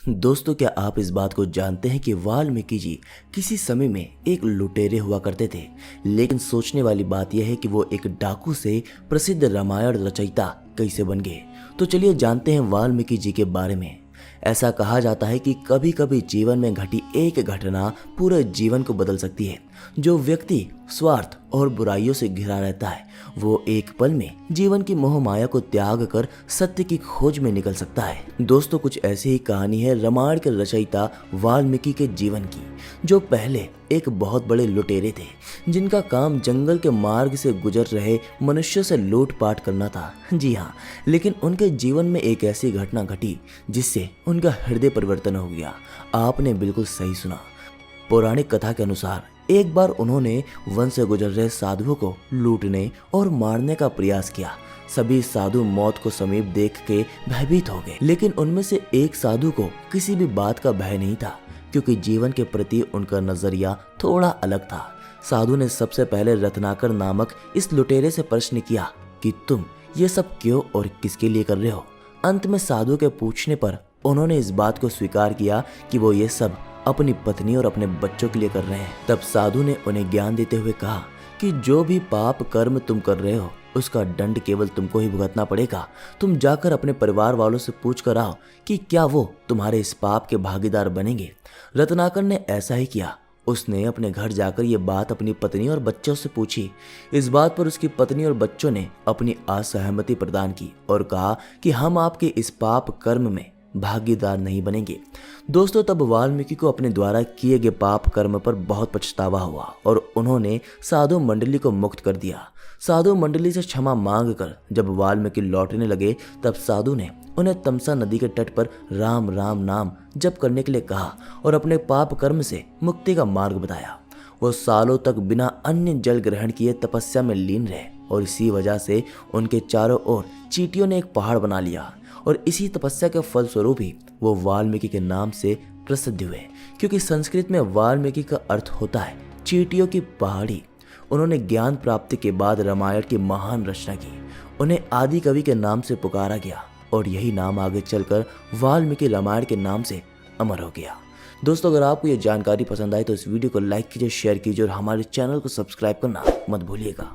दोस्तों, क्या आप इस बात को जानते हैं कि वाल्मीकि जी किसी समय में एक लुटेरे हुआ करते थे। लेकिन सोचने वाली बात यह है कि वो एक डाकू से प्रसिद्ध रामायण रचयिता कैसे बन गए। तो चलिए जानते हैं वाल्मीकि जी के बारे में। ऐसा कहा जाता है कि कभी कभी जीवन में घटी एक घटना पूरे जीवन को बदल सकती है। जो व्यक्ति स्वार्थ और बुराइयों से घिरा रहता है वो एक पल में जीवन की मोह माया को त्याग कर सत्य की खोज में निकल सकता है। दोस्तों, कुछ ऐसी ही कहानी है रामायण के रचयिता वाल्मीकि के जीवन की, जो पहले एक बहुत बड़े लुटेरे थे जिनका काम जंगल के मार्ग से गुजर रहे मनुष्यों से लूटपाट करना था। जी हाँ, लेकिन उनके जीवन में एक ऐसी घटना घटी जिससे उनका हृदय परिवर्तन हो गया। आपने बिल्कुल सही सुना। पौराणिक कथा के अनुसार एक बार उन्होंने वन से गुजर रहे साधुओं को लूटने और मारने का प्रयास किया। सभी साधु मौत को समीप देख के भयभीत हो गए, लेकिन उनमें से एक साधु को किसी भी बात का भय नहीं था, क्योंकि जीवन के प्रति उनका नजरिया थोड़ा अलग था। साधु ने सबसे पहले रत्नाकर नामक इस लुटेरे से प्रश्न किया कि तुम ये सब क्यों और किसके लिए कर रहे हो। अंत में साधु के पूछने पर उन्होंने इस बात को स्वीकार किया कि वो ये सब अपनी पत्नी और अपने बच्चों के लिए कर रहे हैं। तब साधु ने उन्हें ज्ञान देते हुए कहा कि जो भी पाप कर्म तुम कर रहे हो उसका दंड केवल तुमको ही भुगतना पड़ेगा। तुम जाकर अपने परिवार वालों से पूछ कर आओ कि क्या वो तुम्हारे इस पाप के भागीदार बनेंगे। रत्नाकर ने ऐसा ही किया। उसने अपने घर जाकर ये बात अपनी पत्नी और बच्चों से पूछी। इस बात पर उसकी पत्नी और बच्चों ने अपनी असहमति प्रदान की और कहा कि हम आपके इस पाप कर्म में भागीदार नहीं बनेंगे। दोस्तों, तब वाल्मीकि को अपने द्वारा किए गए पाप कर्म पर बहुत पछतावा हुआ और उन्होंने साधु मंडली को मुक्त कर दिया। साधु मंडली से क्षमा मांग कर जब वाल्मीकि लौटने लगे, तब साधु ने उन्हें तमसा नदी के तट पर राम राम नाम जप करने के लिए कहा और अपने पाप कर्म से मुक्ति का मार्ग बताया। वो सालों तक बिना अन्य जल ग्रहण किए तपस्या में लीन रहे और इसी वजह से उनके चारों ओर चींटियों ने एक पहाड़ बना लिया और इसी तपस्या के फलस्वरूप ही वो वाल्मीकि के नाम से प्रसिद्ध हुए, क्योंकि संस्कृत में वाल्मीकि का अर्थ होता है चींटियों की पहाड़ी। उन्होंने ज्ञान प्राप्ति के बाद रामायण की महान रचना की। उन्हें आदि कवि के नाम से पुकारा गया और यही नाम आगे चलकर वाल्मीकि रामायण के नाम से अमर हो गया। दोस्तों, अगर आपको ये जानकारी पसंद आई तो इस वीडियो को लाइक कीजिए, शेयर कीजिए और हमारे चैनल को सब्सक्राइब करना मत भूलिएगा।